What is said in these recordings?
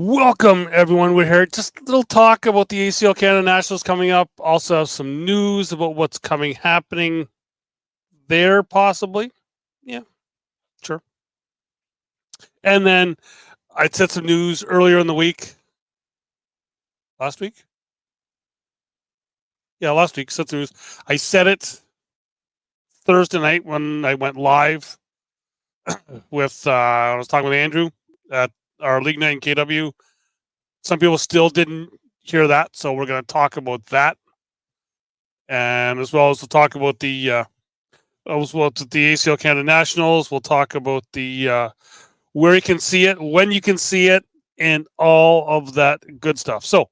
Welcome, everyone. We're here. Just a little talk about the ACL Canada Nationals coming up. Also, have some news about what's happening there, possibly. Yeah, sure. And then I said some news earlier in the week. Last week? Yeah, last week. Said some news. I said it Thursday night when I went live with, I was talking with Andrew at our League Night in KW. Some people still didn't hear that, so we're going to talk about that. And as well as we'll talk about the ACL Canada Nationals. We'll talk about the where you can see it, when you can see it, and all of that good stuff. So,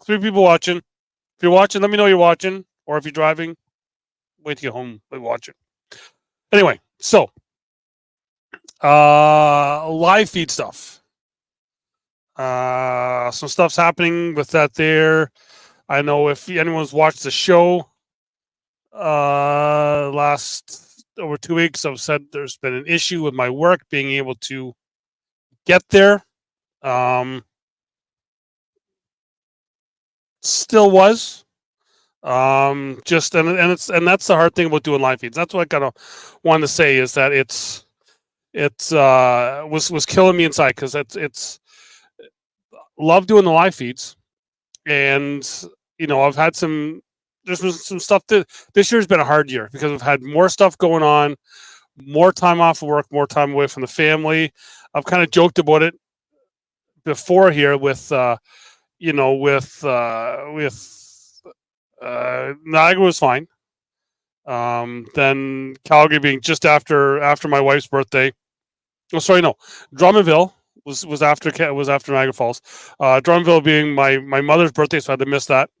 3 people watching. If you're watching, let me know you're watching. Or if you're driving, wait to get home and watch it. Anyway, so live feed stuff. Some stuff's happening with that there. I know if anyone's watched the show last over 2 weeks, I've said there's been an issue with my work being able to get there. Still was. Just and that's the hard thing about doing live feeds. That's what I kind of wanted to say is that it's was killing me inside because it's love doing the live feeds, and I've had there's been some stuff this year's been a hard year because I've had more stuff going on, more time off of work, more time away from the family. I've kind of joked about it before here with Niagara was fine. Then Calgary being just after my wife's birthday. Oh, sorry, no. Drummondville was after Niagara Falls. Drummondville being my mother's birthday, so I had to miss that.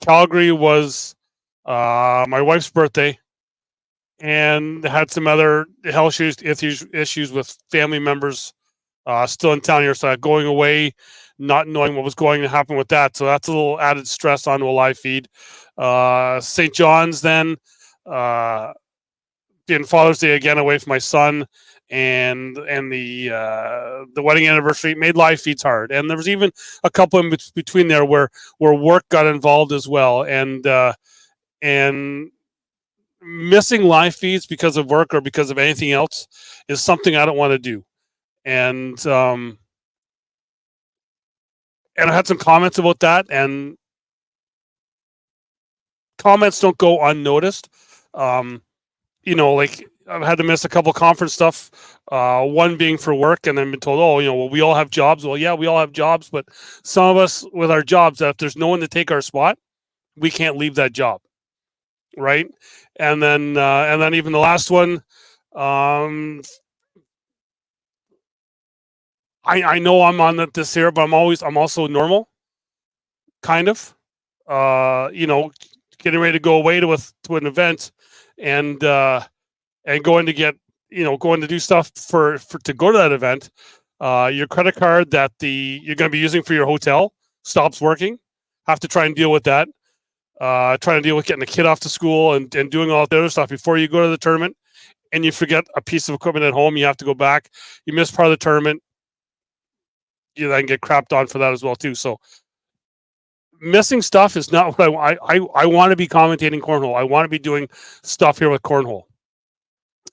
Calgary was my wife's birthday, and had some other health issues with family members still in town here. So going away, not knowing what was going to happen with that. So that's a little added stress onto a live feed. St. John's then, being Father's Day again away from my son, and the wedding anniversary made live feeds hard. And there was even a couple in between there where work got involved as well. And missing live feeds because of work or because of anything else is something I don't want to do. And I had some comments about that, and comments don't go unnoticed. Like I've had to miss a couple conference stuff, one being for work, and then been told, well, we all have jobs. Well, yeah, we all have jobs, but some of us with our jobs, if there's no one to take our spot, we can't leave that job, right? And then even the last one, I know I'm on this here, but I'm also normal, kind of. Getting ready to go away to an event, and going to do stuff to go to that event. Your credit card that you're going to be using for your hotel stops working. Have to try and deal with that. Trying to deal with getting the kid off to school and doing all the other stuff before you go to the tournament, and you forget a piece of equipment at home. You have to go back. You miss part of the tournament. You then get crapped on for that as well too. So missing stuff is not what I want to be commentating cornhole. I want to be doing stuff here with cornhole.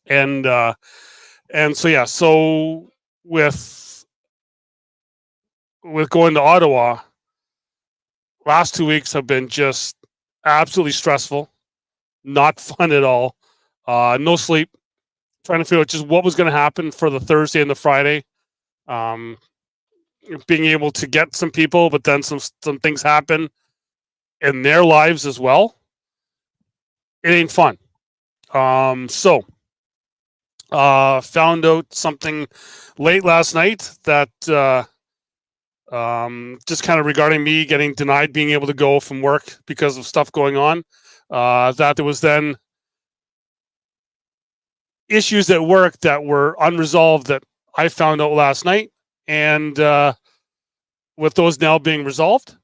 And so yeah, so with going to Ottawa, last 2 weeks have been just absolutely stressful, not fun at all. No sleep, trying to figure out just what was going to happen for the Thursday and the Friday. Being able to get some people, but then some things happen in their lives as well. It ain't fun. So found out something late last night that just kind of regarding me getting denied being able to go from work because of stuff going on. That there was then issues at work that were unresolved that I found out last night. And with those now being resolved,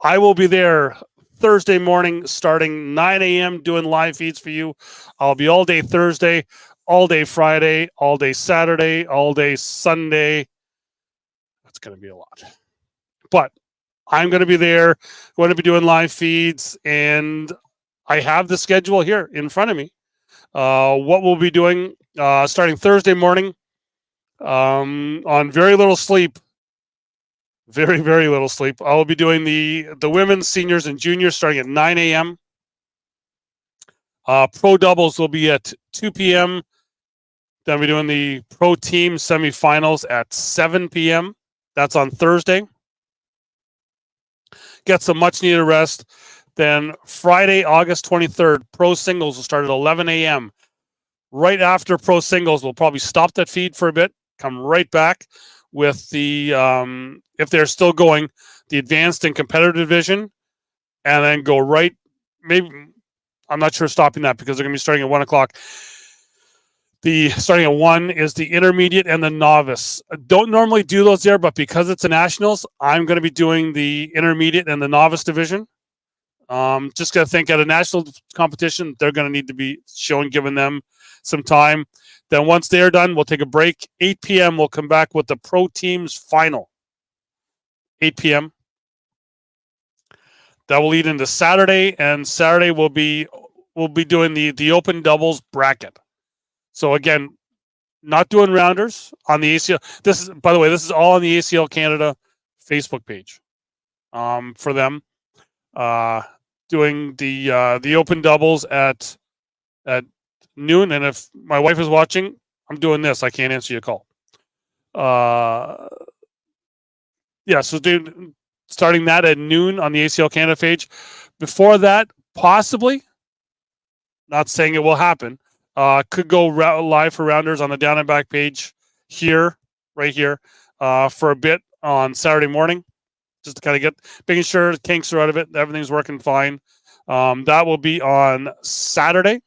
I will be there Thursday morning starting 9 a.m. doing live feeds for you. I'll be all day Thursday. all day Friday, all day Saturday, all day Sunday. That's going to be a lot. But I'm going to be there, going to be doing live feeds, and I have the schedule here in front of me. What we'll be doing starting Thursday morning on very little sleep. Very, very little sleep. I will be doing the women's, seniors, and juniors starting at 9 a.m. Pro doubles will be at 2 p.m. Then we're doing the pro team semifinals at 7 p.m. That's on Thursday. Get some much needed rest. Then Friday, August 23rd, pro singles will start at 11 a.m. Right after pro singles, we'll probably stop that feed for a bit, come right back with the, if they're still going, the advanced and competitive division, and then go right, maybe, I'm not sure stopping that because they're going to be starting at 1 o'clock. The starting at 1 is the intermediate and the novice. I don't normally do those there, but because it's a nationals, I'm going to be doing the intermediate and the novice division. Just got to think at a national competition, they're going to need to be giving them some time. Then once they're done, we'll take a break. 8 p.m. we'll come back with the pro teams final. 8 p.m. That will lead into Saturday, and Saturday we'll be doing the open doubles bracket. So again, not doing rounders on the ACL. This is, by the way, this is all on the ACL Canada Facebook page. For them, doing the open doubles at noon. And if my wife is watching, I'm doing this. I can't answer your call. Yeah, so starting that at noon on the ACL Canada page. Before that, possibly, not saying it will happen, could go live for rounders on the Down and Back page here, right here, for a bit on Saturday morning, just to kind of making sure the kinks are out of it, everything's working fine. That will be on Saturday.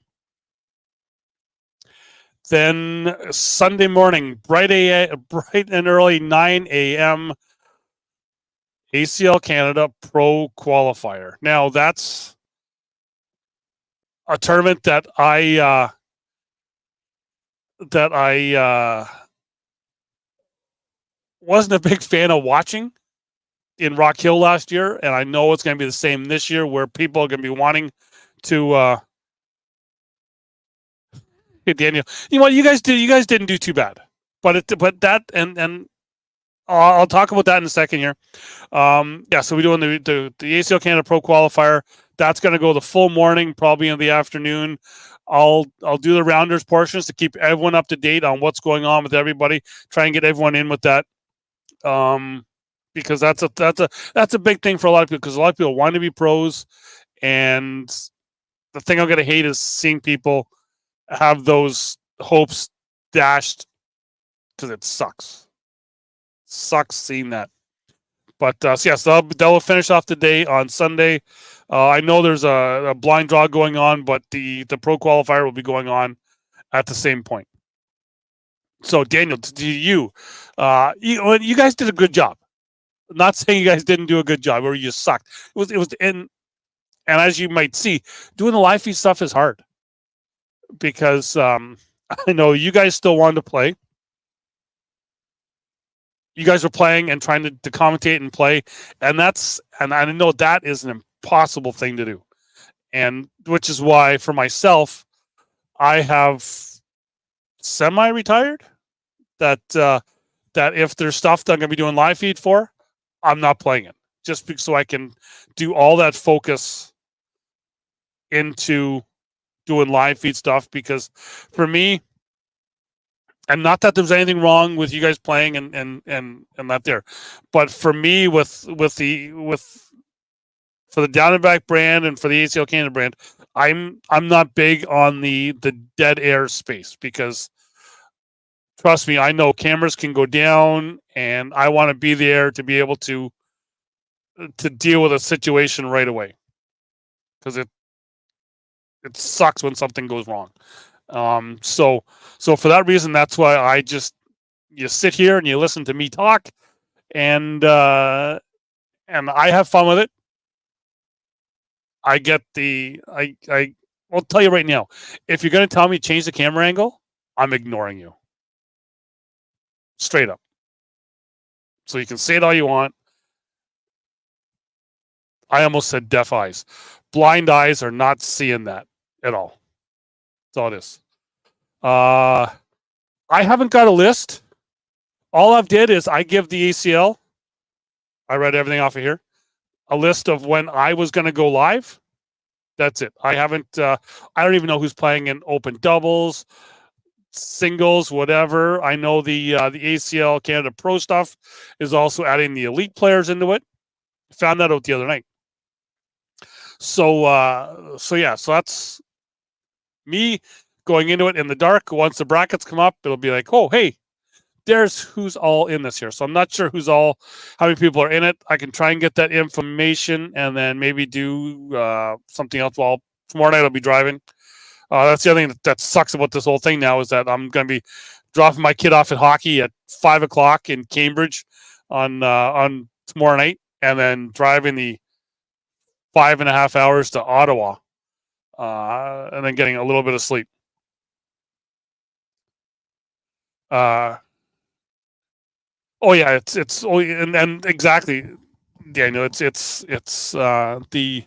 Then Sunday morning, bright and early, 9 a.m., ACL Canada Pro Qualifier. Now, that's a tournament that I wasn't a big fan of watching in Rock Hill last year, and I know it's going to be the same this year, where people are going to be wanting to. Hey, Daniel, you know what? You guys didn't do too bad, but that and I'll talk about that in a second here. Yeah, so we're doing the ACL Canada Pro Qualifier. That's going to go the full morning, probably in the afternoon. I'll do the rounders portions to keep everyone up to date on what's going on with everybody. Try and get everyone in with that, because that's a big thing for a lot of people. Because a lot of people want to be pros, and the thing I'm going to hate is seeing people have those hopes dashed, because it sucks. Sucks seeing that. But so yes, that will finish off the day on Sunday. I know there's a blind draw going on, but the pro qualifier will be going on at the same point. So Daniel, you guys did a good job. I'm not saying you guys didn't do a good job or you sucked. It was and as you might see, doing the live feed stuff is hard, because I know you guys still wanted to play. You guys are playing and trying to commentate and play, and I know that is an impossible thing to do, and which is why for myself, I have semi-retired. That if there's stuff that I'm going to be doing live feed for, I'm not playing it, just so I can do all that focus into doing live feed stuff. Because for me, and not that there's anything wrong with you guys playing and that there, but for me, for the Down and Back brand and for the ACL Canada brand, I'm not big on the dead air space, because trust me, I know cameras can go down, and I want to be there to be able to deal with a situation right away, because it sucks when something goes wrong. So for that reason, that's why you sit here and you listen to me talk, and I have fun with it. I'll tell you right now, if you're going to tell me change the camera angle, I'm ignoring you. Straight up. So you can say it all you want. I almost said deaf eyes. Blind eyes are not seeing that at all. That's all it is. I haven't got a list. All I've did is I give the ACL. I read everything off of here. A list of when I was going to go live. That's it. I haven't. I don't even know who's playing in open doubles, singles, whatever. I know the ACL Canada Pro stuff is also adding the elite players into it. Found that out the other night. So yeah. So that's me going into it in the dark. Once the brackets come up, it'll be like, oh, hey, there's who's all in this here. So I'm not sure how many people are in it. I can try and get that information and then maybe do something else. Well, tomorrow night I'll be driving. That's the other thing that sucks about this whole thing now is that I'm going to be dropping my kid off at hockey at 5:00 in Cambridge on tomorrow night, and then driving the 5.5 hours to Ottawa, and then getting a little bit of sleep. Oh yeah, it's and exactly, Daniel. It's the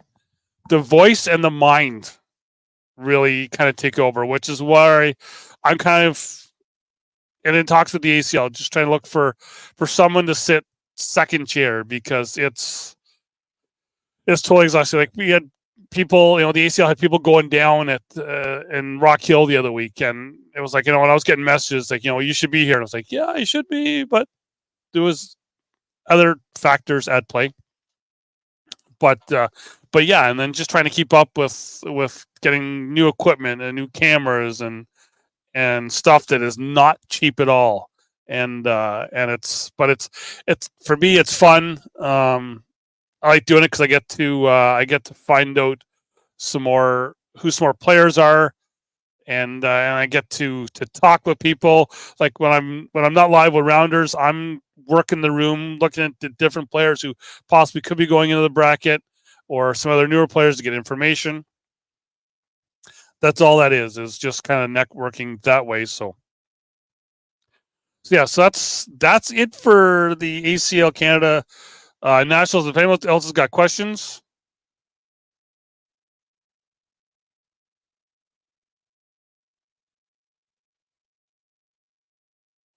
voice and the mind really kind of take over, which is why I'm kind of in talks with the ACL, just trying to look for someone to sit second chair because it's totally exhausting. Like we had people, the ACL had people going down at in Rock Hill the other week, and it was like, when I was getting messages like, you should be here, and I was like, yeah, I should be, but there was other factors at play. But yeah, and then just trying to keep up with getting new equipment and new cameras and stuff that is not cheap at all. And it's for me, it's fun. I like doing it because I get to find out who some more players are, and I get to talk with people. Like when I'm not live with Rounders, I'm working the room, looking at the different players who possibly could be going into the bracket or some other newer players to get information. That's all that is just kind of networking that way. So yeah, so that's it for the ACL Canada Nationals. If anyone else has got questions.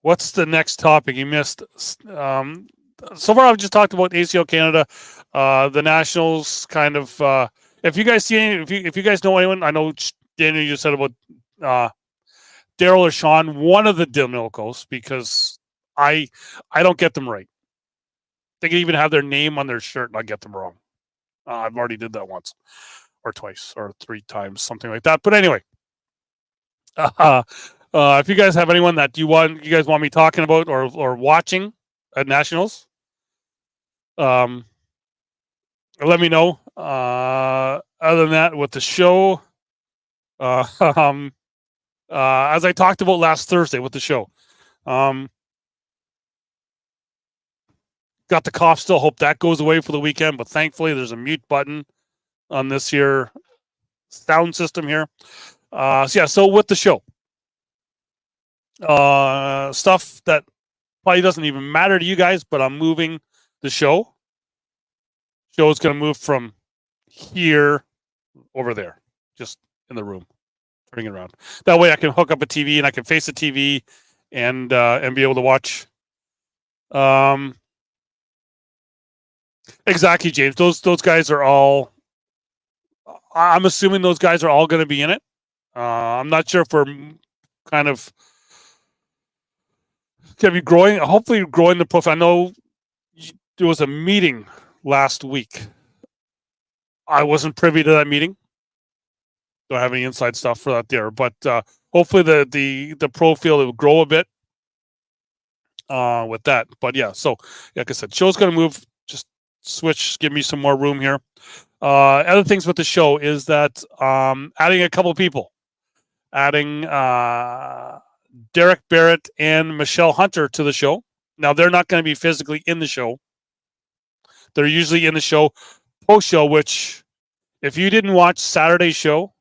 What's the next topic you missed? So far, I've just talked about ACL Canada, the Nationals. Kind of. If you guys see any, if you guys know anyone, I know Daniel, you said about Daryl or Sean, one of the Demilcos, because I don't get them right. They can even have their name on their shirt, and I get them wrong. I've already did that once, or twice, or 3 times, something like that. But anyway. If you guys have anyone that you guys want me talking about or watching at Nationals, let me know. Other than that, with the show, as I talked about last Thursday with the show, got the cough still. Hope that goes away for the weekend. But thankfully, there's a mute button on this here sound system here. So with the show. Stuff that probably doesn't even matter to you guys, but I'm moving the show. Show is going to move from here over there, just in the room, turning it around. That way I can hook up a TV and I can face the TV and be able to watch. Exactly, James. Those guys are all. I'm assuming those guys are all going to be in it. I'm not sure if we're kind of going to be growing. Hopefully, growing the profile. I know there was a meeting last week. I wasn't privy to that meeting. Don't have any inside stuff for that there, but hopefully the profile will grow a bit with that. But yeah, so like I said, show's going to move. Just switch, give me some more room here. Other things with the show is that adding a couple people, adding Derek Barrett and Michelle Hunter to the show. Now they're not going to be physically in the show. They're usually in the show post-show, which if you didn't watch Saturday's show,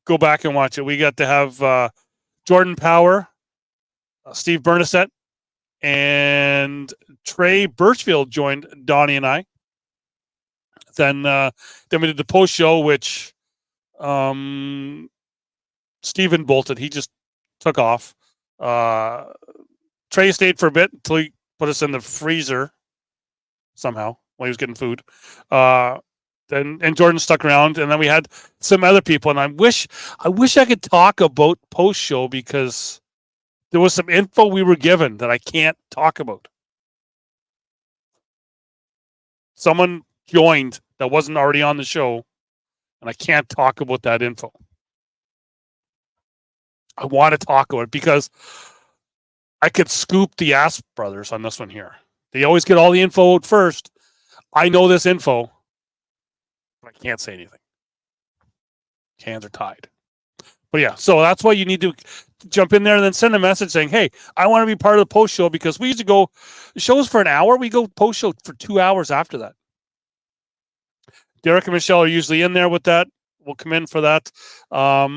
go back and watch it. We got to have Jordan Power, Steve Bernasette, and Trey Birchfield joined Donnie and I. Then we did the post show, which Steven bolted. He just took off. Trey stayed for a bit until he put us in the freezer somehow while he was getting food. And Jordan stuck around, and then we had some other people. And I wish I could talk about post show because there was some info we were given that I can't talk about. Someone joined that wasn't already on the show, and I can't talk about that info. I want to talk about it because I could scoop the Asp brothers on this one here. They always get all the info out first. I know this info, but I can't say anything. Hands are tied. But yeah, so that's why you need to jump in there and then send a message saying, hey, I want to be part of the post show, because we usually go shows for an hour. We go post show for 2 hours after that. Derek and Michelle are usually in there with that. We'll come in for that. So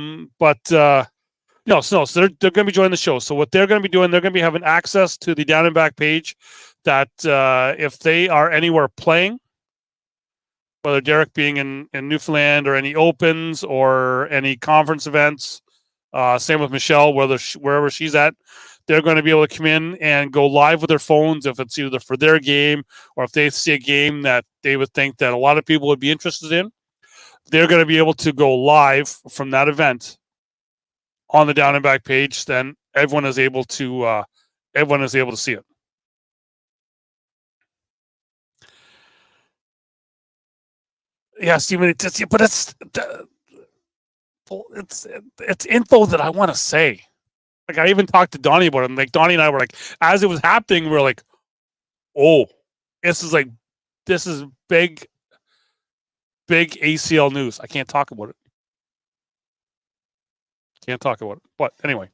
they're going to be joining the show. So what they're going to be doing, they're going to be having access to the Down and Back page that if they are anywhere playing, whether Derek being in Newfoundland or any opens or any conference events, same with Michelle, wherever she's at, they're going to be able to come in and go live with their phones if it's either for their game or if they see a game that they would think that a lot of people would be interested in. They're going to be able to go live from that event on the Down and Back page. Then everyone is able to see it. Yeah, Steven, it's info that I want to say. Like, I even talked to Donnie about it. And like, Donnie and I were like, as it was happening, we were like, oh, this is big ACL news. I can't talk about it. But anyway,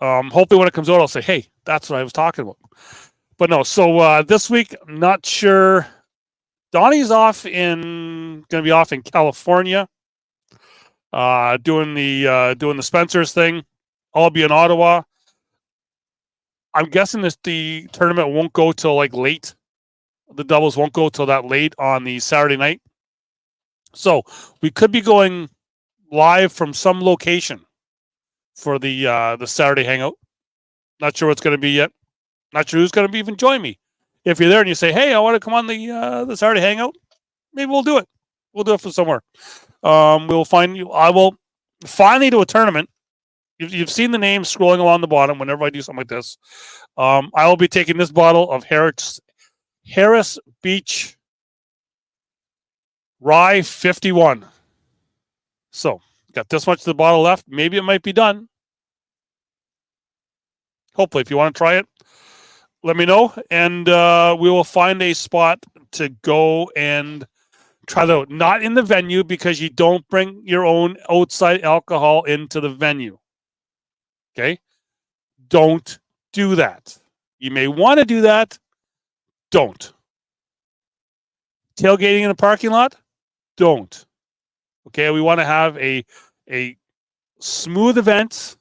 hopefully when it comes out, I'll say, hey, that's what I was talking about. But no, so this week, I'm not sure. Donnie's going to be off in California, doing the Spencer's thing. I'll be in Ottawa. I'm guessing the tournament won't go till like late. The doubles won't go till that late on the Saturday night. So we could be going live from some location for the Saturday hangout. Not sure what's going to be yet. Not sure who's going to be even join me. If you're there and you say, hey, I want to come on the Saturday hangout, maybe we'll do it. We'll do it from somewhere. We'll find you. I will finally do a tournament. You've seen the names scrolling along the bottom whenever I do something like this. I will be taking this bottle of Harris Beach Rye 51. So, got this much of the bottle left. Maybe it might be done. Hopefully, if you want to try it, let me know, and we will find a spot to go and try that out. Not in the venue, because you don't bring your own outside alcohol into the venue. Okay? Don't do that. You may want to do that. Don't. Tailgating in the parking lot? Don't. Okay? We want to have a smooth event.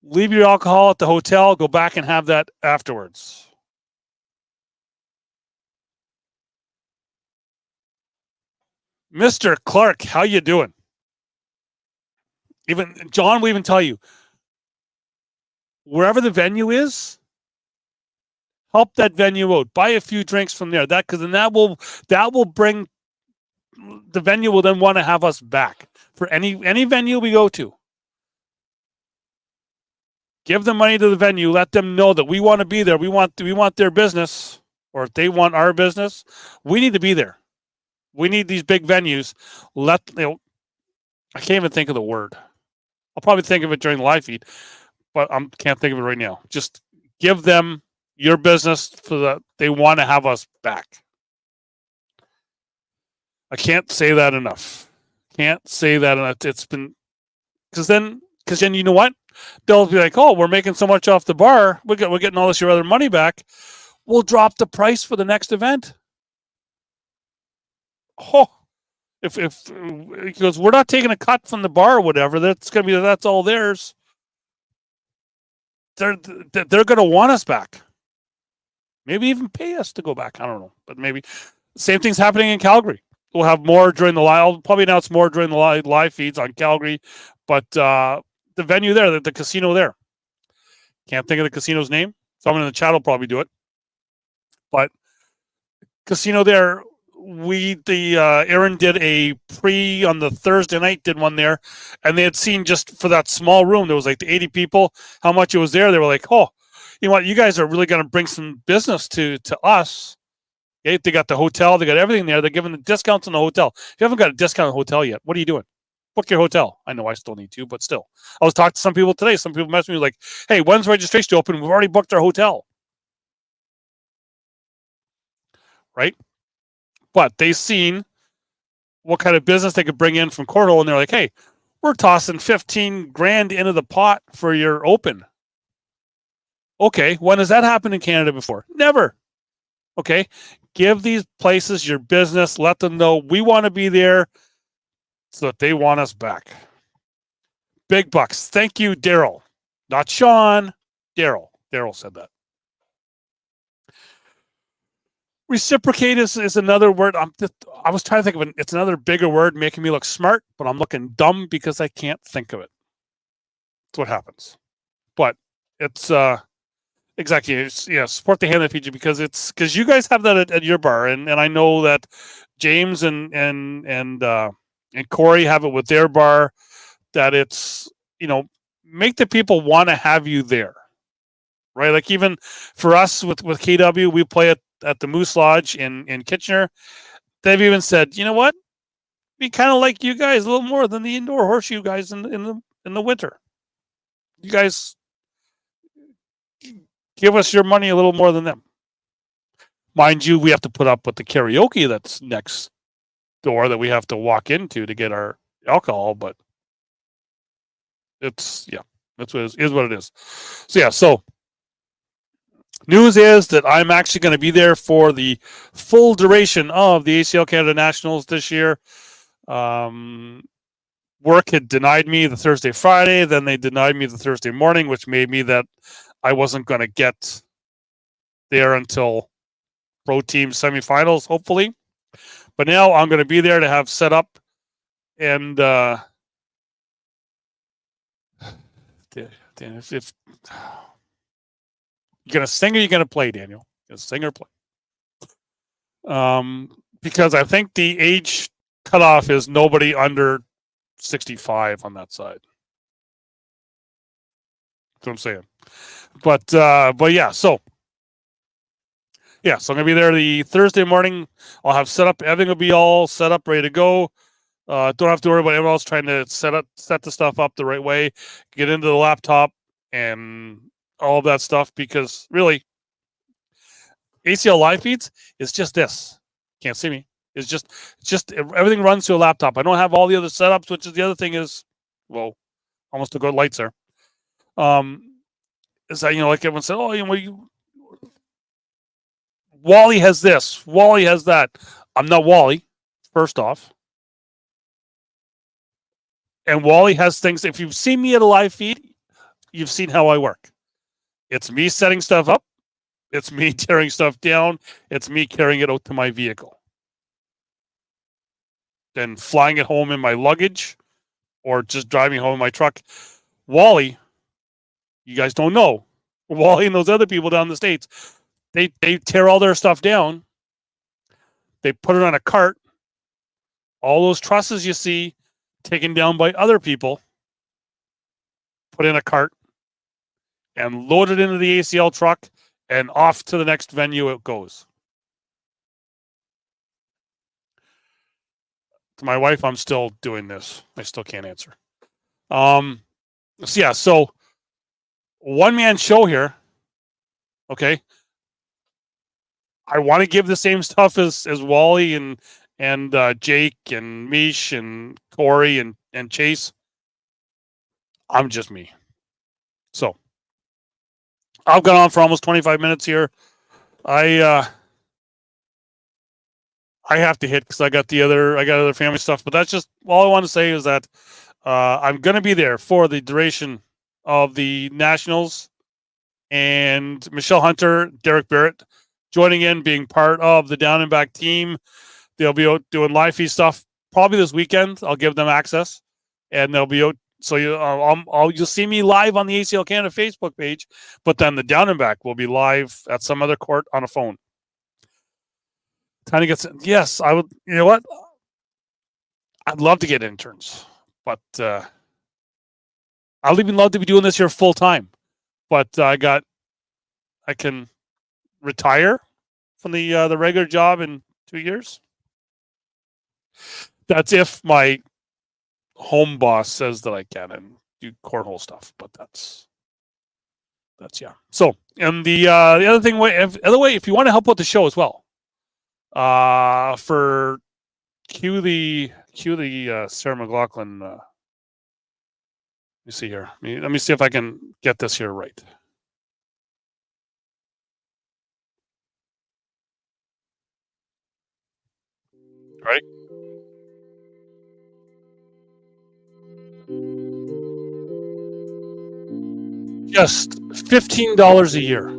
Leave your alcohol at the hotel. Go back and have that afterwards. Mr. Clark, how you doing? Even John will even tell you, wherever the venue is, help that venue out. Buy a few drinks from there. Because then that will bring, the venue will then want to have us back for any venue we go to. Give the money to the venue. Let them know that we want to be there. We want their business, or if they want our business, we need to be there. We need these big venues. I can't even think of the word. I'll probably think of it during the live feed, but I can't think of it right now. Just give them your business so that they want to have us back. I can't say that enough. It's been because then you know what? They'll be like, oh, we're making so much off the bar. We're getting all your other money back. We'll drop the price for the next event. Oh, because we're not taking a cut from the bar or whatever, that's all theirs. they're going to want us back. Maybe even pay us to go back. I don't know, but maybe. Same thing's happening in Calgary. We'll have more during the live. I'll probably announce more during the live feeds on Calgary, but the venue there, the casino there. Can't think of the casino's name. Someone in the chat will probably do it. But casino there, Aaron did a pre on the Thursday night, did one there, and they had seen just for that small room, there was like 80 people, how much it was there. They were like, oh, you know what, you guys are really going to bring some business to us. Okay? They got the hotel, they got everything there. They're giving the discounts on the hotel. If you haven't got a discount on the hotel yet, what are you doing? Book your hotel. I know I still need to, but still. I was talking to some people today. Some people messaged me like, hey, when's registration open? We've already booked our hotel. Right? But they've seen what kind of business they could bring in from Cornwall, and they're like, hey, we're tossing 15 grand into the pot for your open. Okay, when has that happened in Canada before? Never. Okay, give these places your business. Let them know we want to be there so that they want us back. Big bucks. Thank you, Daryl. Not Sean, Daryl. Daryl said that. Reciprocate is another word. I was trying to think of it. It's another bigger word making me look smart, but I'm looking dumb because I can't think of it. That's what happens. But it's exactly, support the hand that feeds you, because you guys have that at your bar, and I know that James and Corey have it with their bar. That it's, make the people want to have you there, right? Like even for us with KW, we play at the Moose Lodge in Kitchener. They've even said, you know what? We kind of like you guys a little more than the indoor horseshoe guys in the winter. You guys give us your money a little more than them. Mind you, we have to put up with the karaoke that's next door that we have to walk into to get our alcohol, but that's what it is. So news is that I'm actually going to be there for the full duration of the ACL Canada Nationals this year. Work had denied me the Thursday, Friday. Then they denied me the Thursday morning, which made me that I wasn't going to get there until pro team semifinals, hopefully. But now I'm going to be there to have set up. And if you're going to sing or you're going to play, Daniel? You're going to sing or play? Because I think the age cutoff is nobody under 65 on that side. That's what I'm saying. But yeah, so I'm gonna be there the Thursday morning. I'll have set up. Everything will be all set up, ready to go. Don't have to worry about everyone else trying to set the stuff up the right way, get into the laptop and all of that stuff, because really ACL live feeds is just this. Can't see me. It's just everything runs through a laptop. I don't have all the other setups, which is the other thing is, well, almost a good lights there. Is that, like everyone said, oh, Wally has this, Wally has that. I'm not Wally, first off. And Wally has things. If you've seen me at a live feed, you've seen how I work. It's me setting stuff up. It's me tearing stuff down. It's me carrying it out to my vehicle. Then flying it home in my luggage or just driving home in my truck. Wally, you guys don't know. Wally and those other people down in the States, they tear all their stuff down. They put it on a cart. All those trusses you see taken down by other people, put in a cart and load it into the ACL truck, and off to the next venue it goes. To my wife, I'm still doing this. I still can't answer. So one-man show here. Okay. I want to give the same stuff as Wally and Jake and Mish and Corey and Chase. I'm just me. So I've gone on for almost 25 minutes here. I have to hit because I got other family stuff, but that's just all I want to say is that I'm going to be there for the duration of the Nationals. and Michelle Hunter, Derek Barrett joining in, being part of the Down and Back team. They'll be out doing live feed stuff probably this weekend. I'll give them access, and they'll be out. So you'll see me live on the ACL Canada Facebook page, but then the Down and Back will be live at some other court on a phone. Time to get. Yes, I would. You know what? I'd love to get interns, but I'd even love to be doing this here full time. But I can retire from the regular job in 2 years. That's if my home boss says that I can and do cornhole stuff. But that's yeah. So, and the other thing, if you want to help with the show as well, for cue the Sarah McLaughlin. Let me see here. Let me see if I can get this here right. Right. Just $15 a year.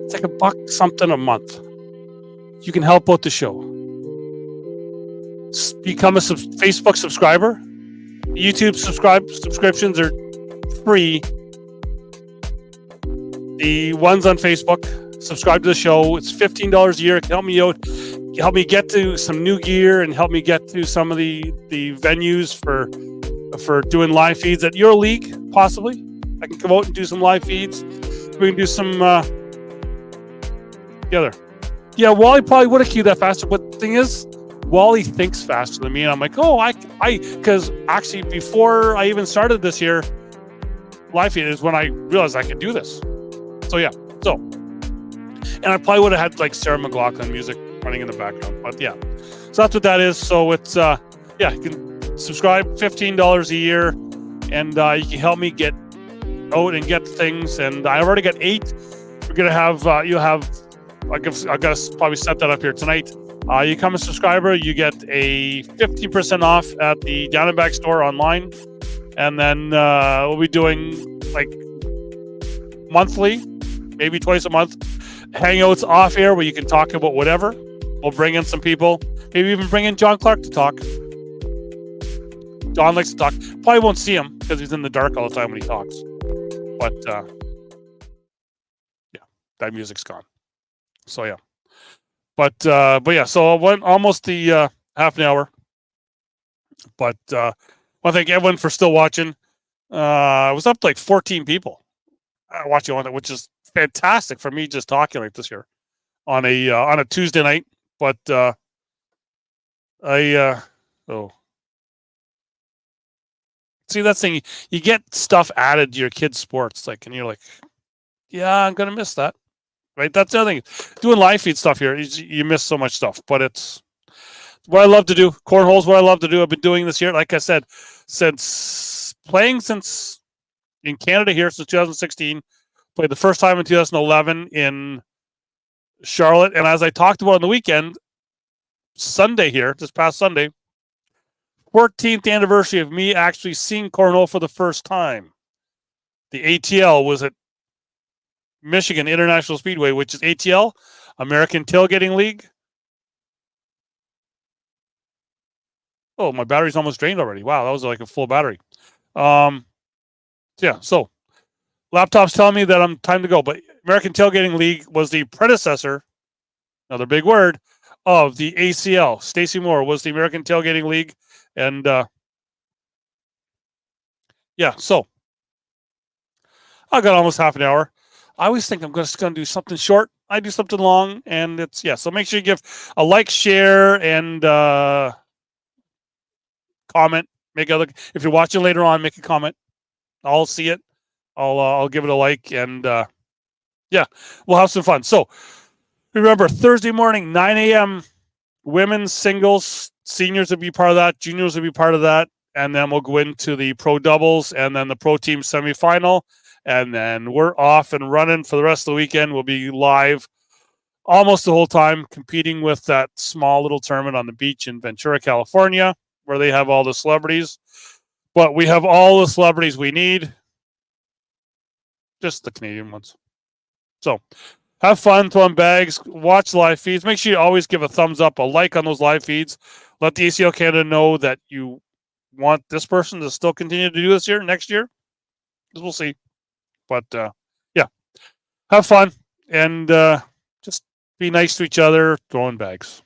It's like $1 something a month. You can help out the show. Become a Facebook subscriber. YouTube subscriptions are free. The ones on Facebook, subscribe to the show. It's $15 a year. It can help me out, help me get to some new gear, and help me get to some of the venues for doing live feeds at your league, possibly. I can come out and do some live feeds. We can do some together. Yeah, Wally probably would have queued that faster, but the thing is, Wally thinks faster than me, and I'm like, because actually before I even started this year, live feed is when I realized I could do this. So yeah, and I probably would have had like Sarah McLaughlin music running in the background, but yeah, so that's what that is. So it's you can subscribe, $15 a year, and you can help me get out and get things. And I've already got 8. We're gonna have you'll have. I gotta probably set that up here tonight. You become a subscriber, you get a 15% off at the Down and Back store online, and then we'll be doing like monthly, maybe twice a month, hangouts off air where you can talk about whatever. We'll bring in some people, maybe even bring in John Clark to talk. John likes to talk. Probably won't see him because he's in the dark all the time when he talks. But yeah, that music's gone. So yeah. But yeah, so I went almost the half an hour. But I want to thank everyone for still watching. I was up to like 14 people watching on it, which is fantastic for me just talking like this here on a Tuesday night. But see, that's the thing. You get stuff added to your kids' sports, like, and you're like, yeah, I'm gonna miss that. Right, that's the other thing. Doing live feed stuff here, you miss so much stuff. But it's what I love to do. Cornhole's what I love to do. I've been doing this year, like I said, since in Canada here since 2016. Played the first time in 2011 in Charlotte, and as I talked about on the weekend, Sunday here, this past Sunday, 14th anniversary of me actually seeing cornhole for the first time. The ATL was at Michigan International Speedway, which is ATL, American Tailgating League. Oh, my battery's almost drained already. Wow, that was like a full battery. Yeah, so laptop's telling me that I'm time to go, but American Tailgating League was the predecessor, another big word, of the ACL. Stacy Moore was the American Tailgating League, and yeah, so I got almost half an hour. I always think I'm just going to do something short. I do something long, and it's, yeah. So make sure you give a like, share, and comment. If you're watching later on, make a comment. I'll see it. I'll give it a like, and yeah, we'll have some fun. So remember, Thursday morning, 9 a.m., women's singles, seniors will be part of that, juniors will be part of that, and then we'll go into the pro doubles and then the pro team semifinal. And then we're off and running for the rest of the weekend. We'll be live almost the whole time, competing with that small little tournament on the beach in Ventura, California, where they have all the celebrities. But we have all the celebrities we need. Just the Canadian ones. So have fun throwing bags, watch live feeds. Make sure you always give a thumbs up, a like on those live feeds. Let the ACL Canada know that you want this person to still continue to do this year, next year. We'll see. But yeah, have fun and just be nice to each other throwing bags.